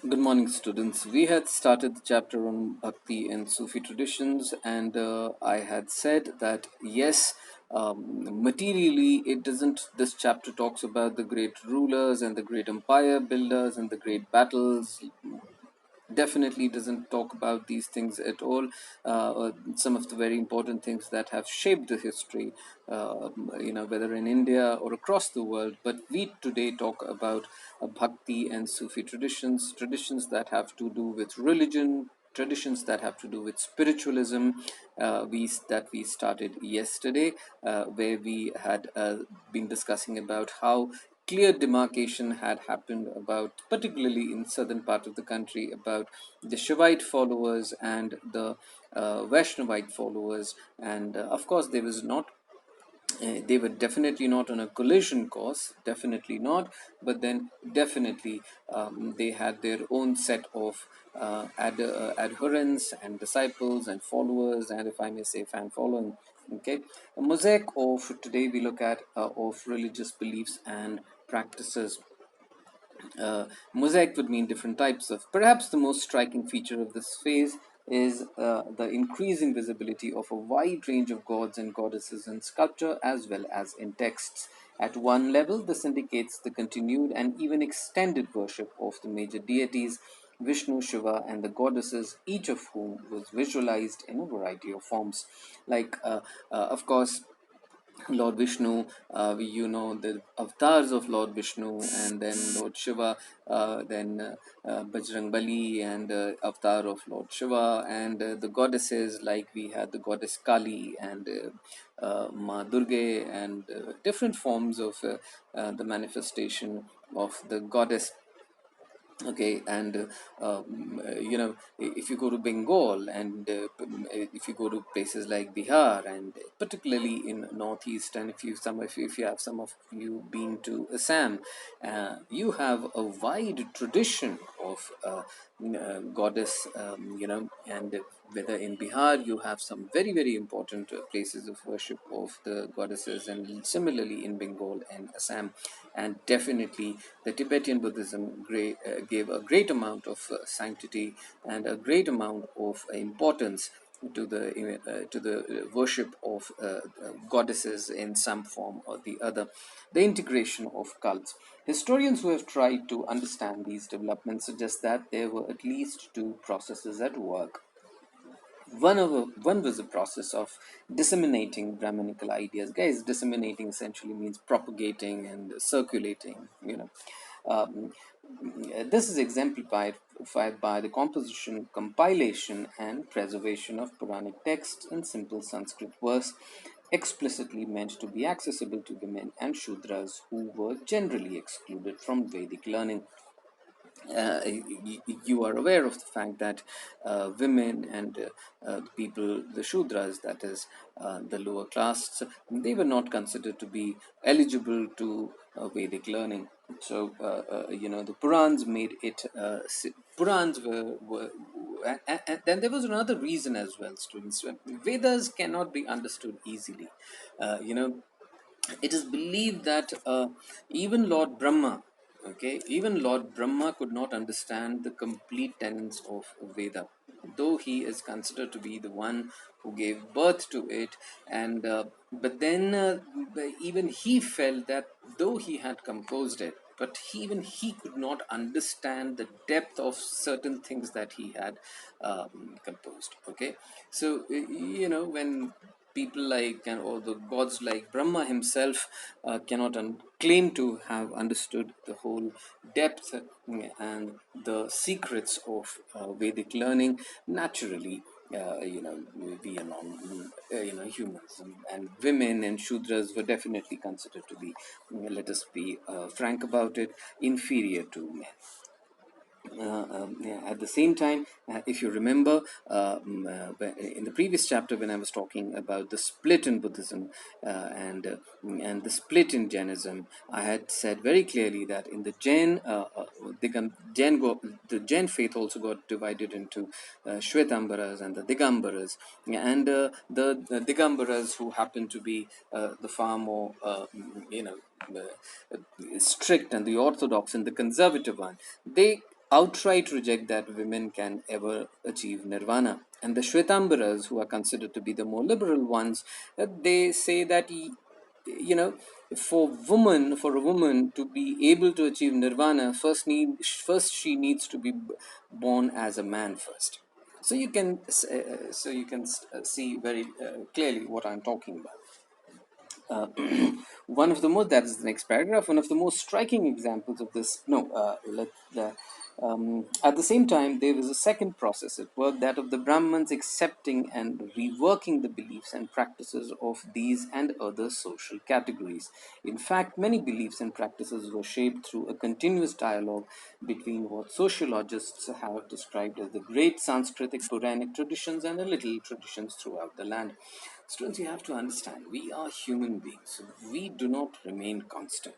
Good morning, students. We had started the chapter on Bhakti and Sufi traditions, and I had said that yes, materially, it doesn't. This chapter talks about the great rulers and the great empire builders and the great battles. Definitely doesn't talk about these things at all. Some of the very important things that have shaped the history, whether in India or across the world. But we today talk about Bhakti and Sufi traditions that have to do with religion, traditions that have to do with spiritualism. We started yesterday, where we had been discussing about how clear demarcation had happened about, particularly in southern part of the country, about the Shivite followers and the Vaishnavite followers. And of course, there was not they were definitely not on a collision course, definitely not, but then definitely they had their own set of adherents and disciples and followers, and if I may say, fan following. Okay, a mosaic of today we look at of religious beliefs and practices. Mosaic would mean different types of. Perhaps the most striking feature of this phase is the increasing visibility of a wide range of gods and goddesses in sculpture as well as in texts. At one level, this indicates the continued and even extended worship of the major deities, Vishnu, Shiva, and the goddesses, each of whom was visualized in a variety of forms. Of course, Lord Vishnu, the avatars of Lord Vishnu, and then Lord Shiva, then Bajrang Bali, and avatar of Lord Shiva, and the goddesses, like we had the goddess Kali and Ma Durga, and different forms of the manifestation of the goddess. Okay, and if you go to Bengal, and if you go to places like Bihar, and particularly in northeast, and if you have some of you been to Assam, you have a wide tradition of goddess, and whether in Bihar you have some very very important places of worship of the goddesses, and similarly in Bengal and Assam. And definitely the Tibetan Buddhism gave a great amount of sanctity and a great amount of importance to the worship of goddesses in some form or the other. The integration of cults. Historians who have tried to understand these developments suggest that there were at least two processes at work. One was the process of disseminating Brahminical ideas. Guys, disseminating essentially means propagating and circulating. Um, this is exemplified by the composition, compilation, and preservation of Puranic texts in simple Sanskrit verse, explicitly meant to be accessible to women and Shudras who were generally excluded from Vedic learning. You are aware of the fact that women and the people, the Shudras, that is the lower castes, they were not considered to be eligible to Vedic learning. So, the Purans made it, Purans were and then there was another reason as well, students. Vedas cannot be understood easily. Uh, you know, it is believed that even Lord Brahma, even Lord Brahma could not understand the complete tenets of Veda, though he is considered to be the one who gave birth to it. And but then even he felt that though he had composed it, but even he could not understand the depth of certain things that he had composed. Okay, so when people like, and or the gods like Brahma himself cannot claim to have understood the whole depth and the secrets of Vedic learning. Naturally, we are non, humans, and women and Shudras were definitely considered to be, let us be frank about it, inferior to men. Yeah, at the same time, if you remember, in the previous chapter when I was talking about the split in Buddhism and the split in Jainism, I had said very clearly that in the the Jain faith also got divided into Shwetambaras and the Digambaras, and the Digambaras, who happen to be the far more strict and the orthodox and the conservative one, they outright reject that women can ever achieve nirvana. And the Shwetambaras, who are considered to be the more liberal ones, they say that, you know, for a woman to be able to achieve nirvana, first she needs to be born as a man first. So you can see very clearly what I'm talking about. uh, one of the most, that is the next paragraph, one of the most striking examples of this. No, at the same time, there is a second process at work, that of the Brahmins accepting and reworking the beliefs and practices of these and other social categories. In fact, many beliefs and practices were shaped through a continuous dialogue between what sociologists have described as the great Sanskritic Puranic traditions and the little traditions throughout the land. Students, you have to understand, we are human beings. We do not remain constant,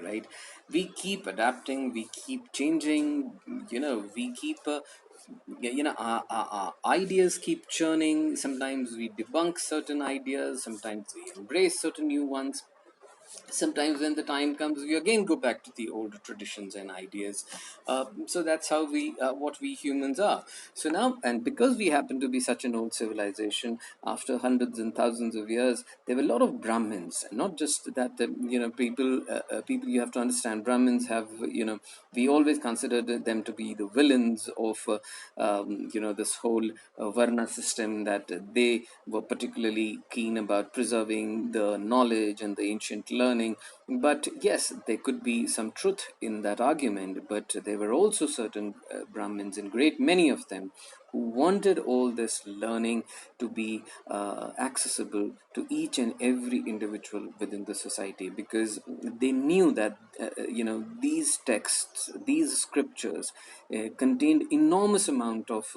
right? We keep adapting, we keep changing, we keep, our ideas keep churning. Sometimes we debunk certain ideas, sometimes we embrace certain new ones. Sometimes when the time comes, we again go back to the old traditions and ideas. So that's how what we humans are. So now, and because we happen to be such an old civilization, after hundreds and thousands of years, there were a lot of Brahmins. And not just that, people, you have to understand, Brahmins have, we always considered them to be the villains of this whole Varna system, that they were particularly keen about preserving the knowledge and the ancient learning. But yes, there could be some truth in that argument, but there were also certain Brahmins, and great many of them, who wanted all this learning to be accessible to each and every individual within the society, because they knew that these texts, these scriptures, contained enormous amount of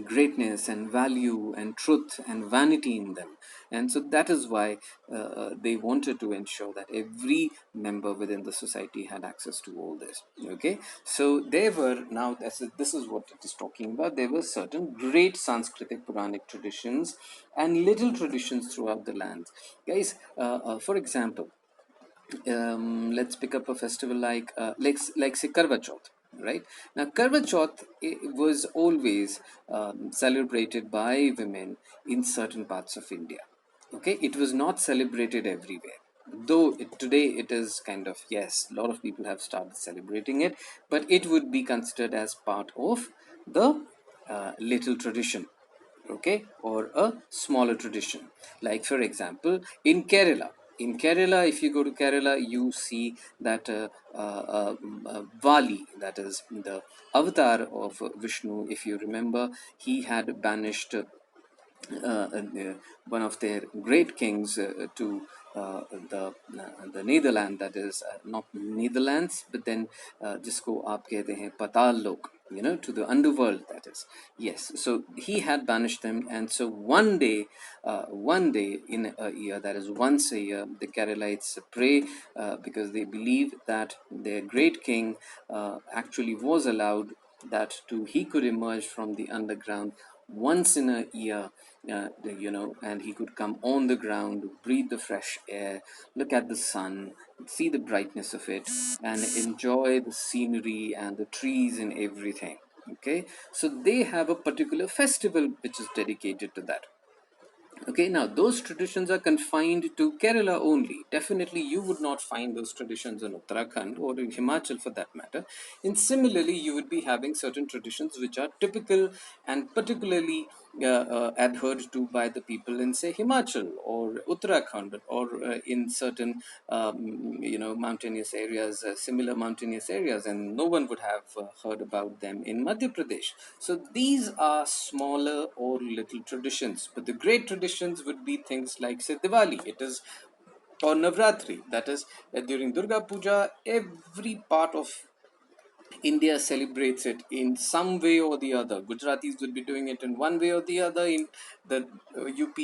greatness and value and truth and vanity in them. And so that is why they wanted to ensure that every member within the society had access to all this. Okay, so there were, now this is what it is talking about, there were certain great Sanskritic Puranic traditions and little traditions throughout the land. Guys, for example, let's pick up a festival like say Karva Chauth, right? Now Karva Chauth was always celebrated by women in certain parts of India. Okay, it was not celebrated everywhere. Though today it is kind of, yes, a lot of people have started celebrating it, but it would be considered as part of the little tradition, okay, or a smaller tradition. Like for example, in Kerala, if you go to Kerala, you see that Vali, that is the avatar of Vishnu, if you remember, he had banished one of their great kings to the Netherlands, that is not Netherlands, but then जिसको आप कहते हैं patal lok, to the underworld, that is. Yes, so he had banished them, and so one day in a year, that is once a year, the Keralites pray, because they believe that their great king actually was allowed, that to he could emerge from the underground once in a year, and he could come on the ground, breathe the fresh air, look at the sun, see the brightness of it, and enjoy the scenery and the trees and everything. Okay, so they have a particular festival which is dedicated to that. Okay, now those traditions are confined to Kerala only. Definitely, you would not find those traditions in Uttarakhand or in Himachal for that matter. And similarly, you would be having certain traditions which are typical and particularly adhered to by the people in, say, Himachal or Uttarakhand, or in certain, mountainous areas, similar mountainous areas, and no one would have heard about them in Madhya Pradesh. So these are smaller or little traditions, but the great traditions would be things like, say, Diwali. It is, or Navratri. That is, during Durga Puja, every part of India celebrates it in some way or the other. Gujaratis would be doing it in one way or the other. In the UP,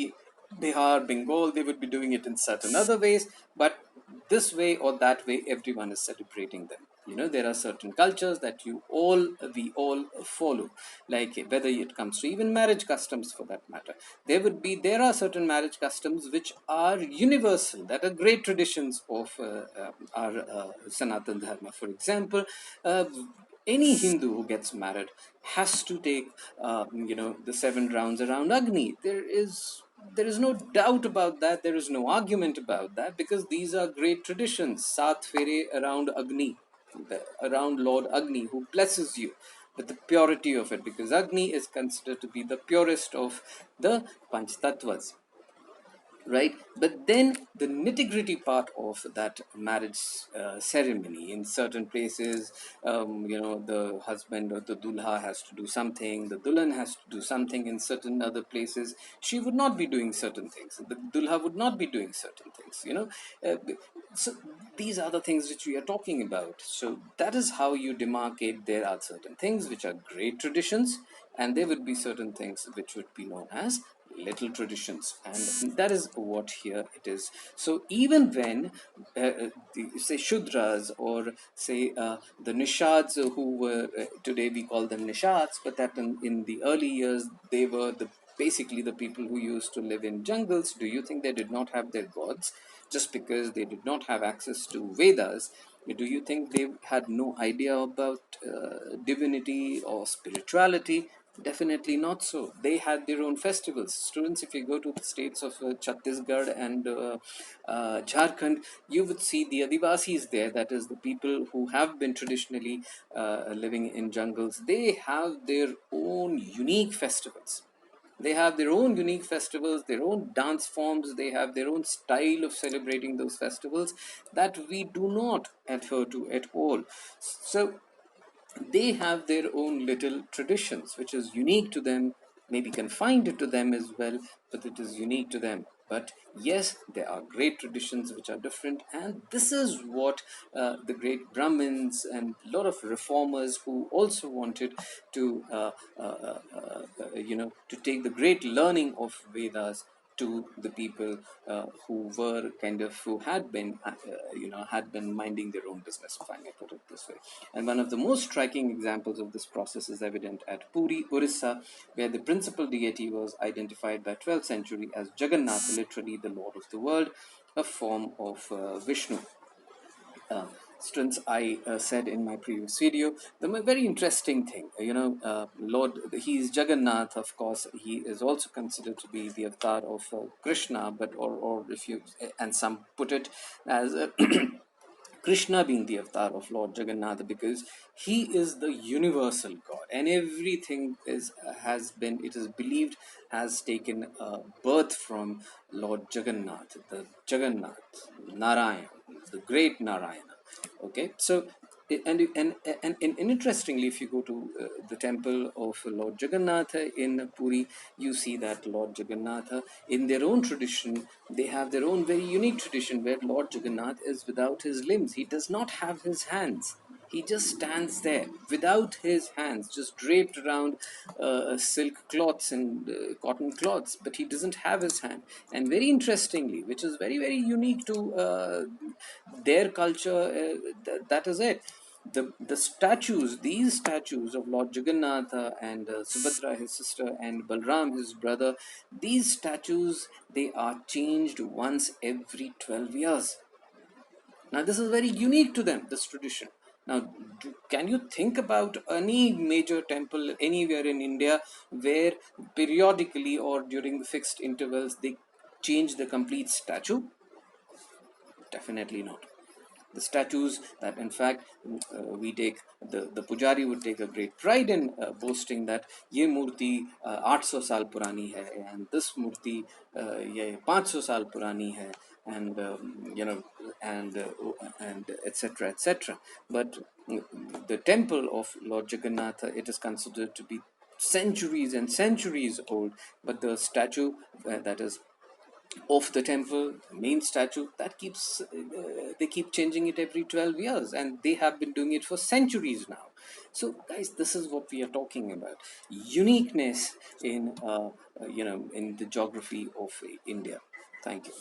Bihar, Bengal, they would be doing it in certain other ways. But this way or that way, everyone is celebrating them. There are certain cultures that we all follow, like whether it comes to even marriage customs for that matter. There are certain marriage customs which are universal, that are great traditions of our Sanatan Dharma. For example, uh, any Hindu who gets married has to take, the 7 rounds around Agni. There is no doubt about that. There is no argument about that, because these are great traditions. Sat fere around Agni, around Lord Agni, who blesses you with the purity of it, because Agni is considered to be the purest of the Panch Tattvas, right? But then the nitty gritty part of that marriage ceremony, in certain places, the husband or the dulha has to do something, the dulhan has to do something. In certain other places, she would not be doing certain things, the dulha would not be doing certain things, uh, so these are the things which we are talking about. So that is how you demarcate. There are certain things which are great traditions, and there would be certain things which would be known as little traditions, and that is what here it is. So even when say Shudras, or say the Nishads, who were today we call them Nishads, but that in the early years they were basically the people who used to live in jungles. Do you think they did not have their gods? Just because they did not have access to Vedas, do you think they had no idea about divinity or spirituality? Definitely not so. They had their own festivals. Students, if you go to the states of Chhattisgarh and Jharkhand, you would see the Adivasis there, that is, the people who have been traditionally living in jungles. They have their own unique festivals. They have their own unique festivals, their own dance forms, they have their own style of celebrating those festivals that we do not adhere to at all. So they have their own little traditions, which is unique to them, maybe confined to them as well, but it is unique to them. But yes, there are great traditions which are different, and this is what the great Brahmins and a lot of reformers who also wanted to, to take the great learning of Vedas to the people who had been minding their own business, if I may put it this way. And one of the most striking examples of this process is evident at Puri, Orissa, where the principal deity was identified by 12th century as Jagannath, literally the Lord of the world, a form of Vishnu. uh, Students, I said in my previous video, the very interesting thing, Lord, he is Jagannath, of course, he is also considered to be the avatar of Krishna, but, or if you, and some put it as Krishna being the avatar of Lord Jagannath, because he is the universal God, and everything it is believed, has taken birth from Lord Jagannath, the Jagannath, Narayan, the great Narayana. Okay, so and interestingly, if you go to the temple of Lord Jagannath in Puri, you see that Lord Jagannath, in their own tradition, they have their own very unique tradition where Lord Jagannath is without his limbs. He does not have his hands. He just stands there without his hands, just draped around silk cloths and cotton cloths, but he doesn't have his hand. And very interestingly, which is very, very unique to their culture, that is it. These statues of Lord Jagannatha and Subhadra, his sister, and Balram, his brother, these statues, they are changed once every 12 years. Now, this is very unique to them, this tradition. Now, can you think about any major temple anywhere in India where periodically or during fixed intervals they change the complete statue? Definitely not. The statues that, in fact, the pujari would take a great pride in boasting that ye murti 800 saal purani hai, and this murti ye 500 saal purani hai, and and etc., etc. But the temple of Lord Jagannath, it is considered to be centuries and centuries old, but the statue that is of the temple, main statue, that they keep changing it every 12 years, and they have been doing it for centuries now. So guys, this is what we are talking about: uniqueness in in the geography of India. Thank you.